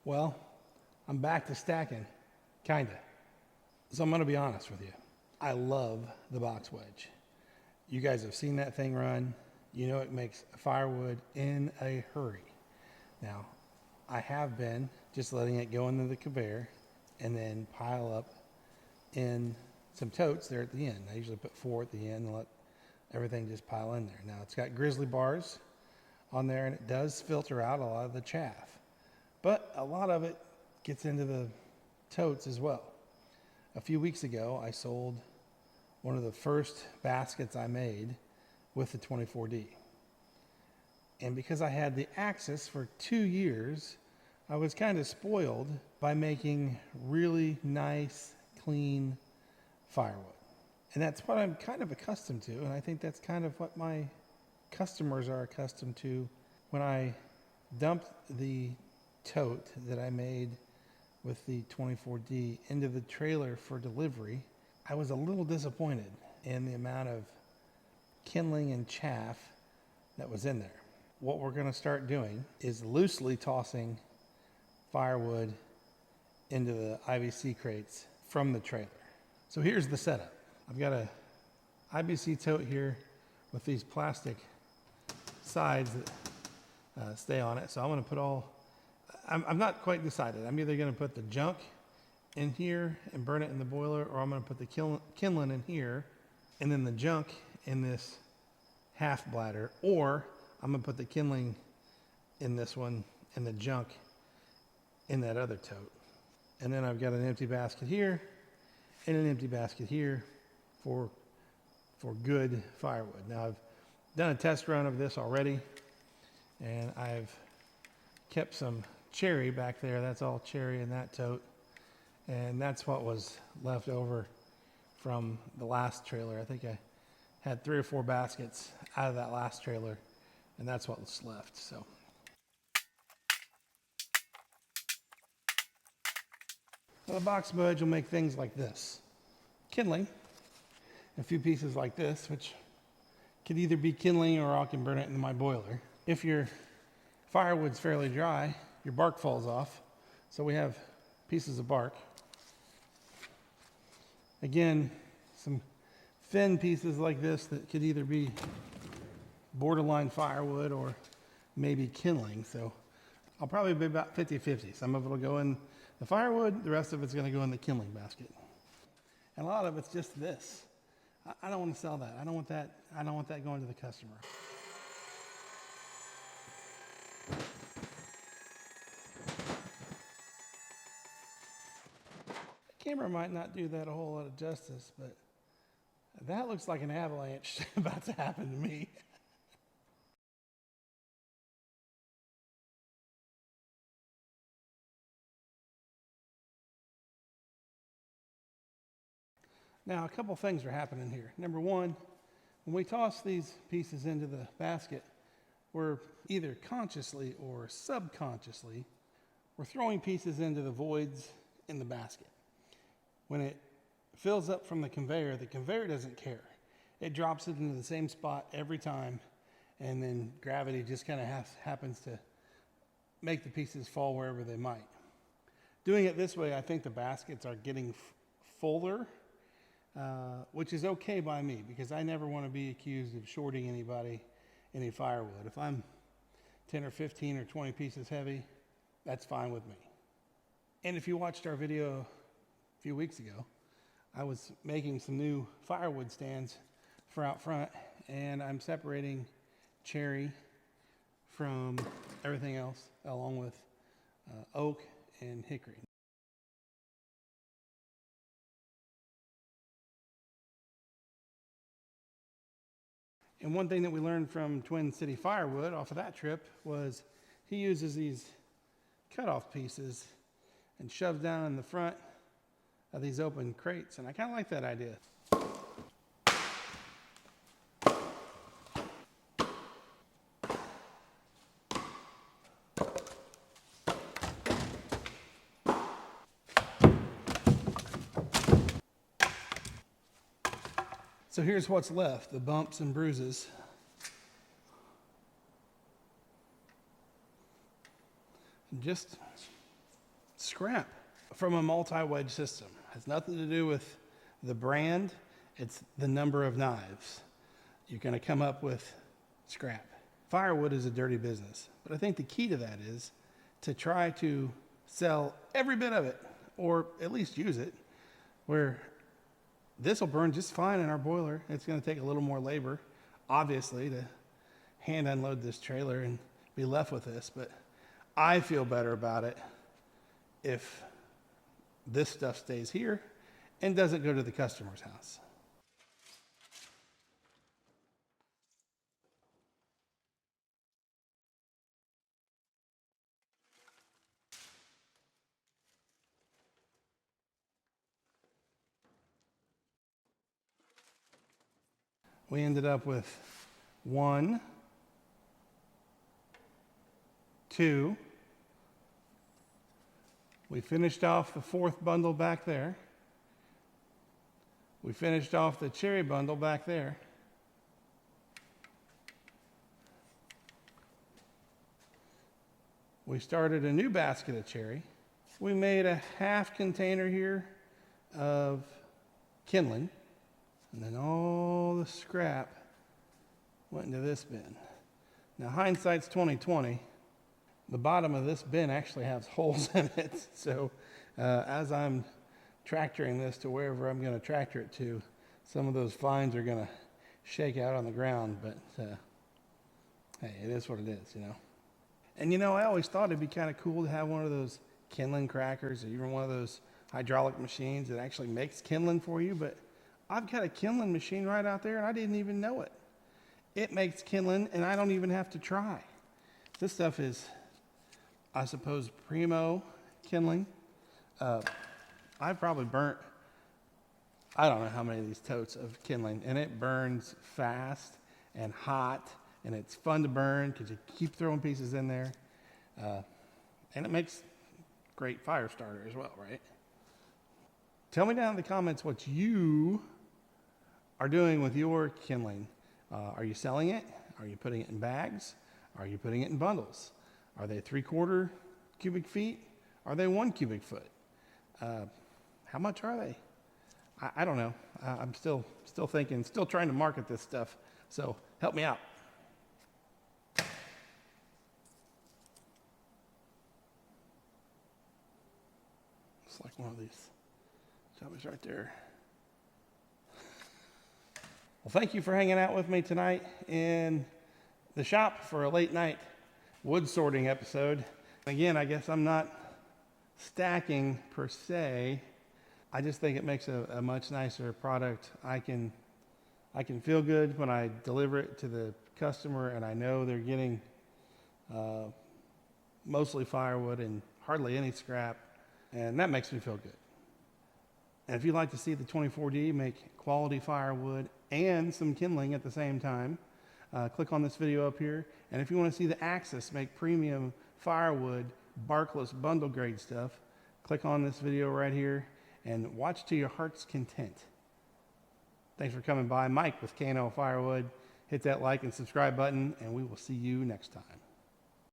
Well, I'm back to stacking, kinda. So I'm gonna be honest with you. I love the box wedge. You guys have seen that thing run. You know it makes firewood in a hurry. Now, I have been just letting it go into the conveyor and then pile up in some totes there at the end. I usually put 4 at the end and let everything just pile in there. Now, it's got grizzly bars on there and it does filter out a lot of the chaff. But a lot of it gets into the totes as well. A few weeks ago, I sold one of the first baskets I made with the 24D. And because I had the Axis for 2 years, I was kind of spoiled by making really nice, clean firewood. And that's what I'm kind of accustomed to, and I think that's kind of what my customers are accustomed to. When I dumped the tote that I made with the 24D into the trailer for delivery, I was a little disappointed in the amount of kindling and chaff that was in there. What we're going to start doing is loosely tossing firewood into the IBC crates from the trailer. So here's the setup. I've got a IBC tote here with these plastic sides that stay on it. So I'm going to put I'm not quite decided. I'm either going to put the junk in here and burn it in the boiler, or I'm going to put the kindling in here and then the junk in this half bladder, or I'm going to put the kindling in this one and the junk in that other tote. And then I've got an empty basket here and an empty basket here for good firewood. Now, I've done a test run of this already, and I've kept some cherry back there. That's all cherry in that tote, and that's what was left over from the last trailer. I think I had 3 or 4 baskets out of that last trailer, and that's what was left. So the box wedge will make things like this: kindling, a few pieces like this, which could either be kindling or I can burn it into my boiler. If your firewood's fairly dry, your bark falls off. So we have pieces of bark. Again, some thin pieces like this that could either be borderline firewood or maybe kindling. So I'll probably be about 50-50. Some of it will go in the firewood, the rest of it's going to go in the kindling basket. And a lot of it's just this. I don't want to sell that. I don't want that going to the customer. The camera might not do that a whole lot of justice, but that looks like an avalanche about to happen to me. Now, a couple things are happening here. Number one, when we toss these pieces into the basket, we're either consciously or subconsciously, we're throwing pieces into the voids in the basket. When it fills up from the conveyor doesn't care. It drops it into the same spot every time, and then gravity just kind of happens to make the pieces fall wherever they might. Doing it this way, I think the baskets are getting fuller, which is okay by me, because I never want to be accused of shorting anybody any firewood. If I'm 10 or 15 or 20 pieces heavy, that's fine with me. And if you watched our video a few weeks ago, I was making some new firewood stands for out front, and I'm separating cherry from everything else, along with oak and hickory. And one thing that we learned from Twin City Firewood off of that trip was he uses these cutoff pieces and shoves down in the front of these open crates, and I kind of like that idea. So here's what's left, the bumps and bruises. Just scrap from a multi-wedge system. Has nothing to do with the brand, it's the number of knives. You're gonna come up with scrap. Firewood is a dirty business, but I think the key to that is to try to sell every bit of it, or at least use it, where this will burn just fine in our boiler. It's gonna take a little more labor, obviously, to hand unload this trailer and be left with this, but I feel better about it if this stuff stays here and doesn't go to the customer's house. We ended up with 1, 2. We finished off the 4th bundle back there. We finished off the cherry bundle back there. We started a new basket of cherry. We made a half container here of kindling, and then all the scrap went into this bin. Now hindsight's 2020. The bottom of this bin actually has holes in it, so as I'm tractoring this to wherever I'm going to tractor it to, some of those fines are going to shake out on the ground, but hey, it is what it is, you know. And you know, I always thought it'd be kind of cool to have one of those kindling crackers, or even one of those hydraulic machines that actually makes kindling for you, but I've got a kindling machine right out there and I didn't even know it. It makes kindling and I don't even have to try. This stuff is, I suppose, primo kindling. I've probably burnt, I don't know how many of these totes of kindling, and it burns fast and hot, and it's fun to burn because you keep throwing pieces in there. And it makes great fire starter as well, right? Tell me down in the comments what you are doing with your kindling. Are you selling it? Are you putting it in bags? Are you putting it in bundles? Are they 3/4 cubic feet? Are they 1 cubic foot? How much are they? I don't know. I'm still thinking, still trying to market this stuff. So help me out. It's like one of these chubbies right there. Well, thank you for hanging out with me tonight in the shop for a late night wood sorting episode. Again, I guess I'm not stacking per se. I just think it makes a much nicer product. I can feel good when I deliver it to the customer and I know they're getting mostly firewood and hardly any scrap, and that makes me feel good. And if you'd like to see the 24D make quality firewood and some kindling at the same time, click on this video up here. And if you want to see the Axis make premium firewood, barkless bundle grade stuff, click on this video right here and watch to your heart's content. Thanks for coming by. Mike with K&L Firewood. Hit that like and subscribe button, and we will see you next time.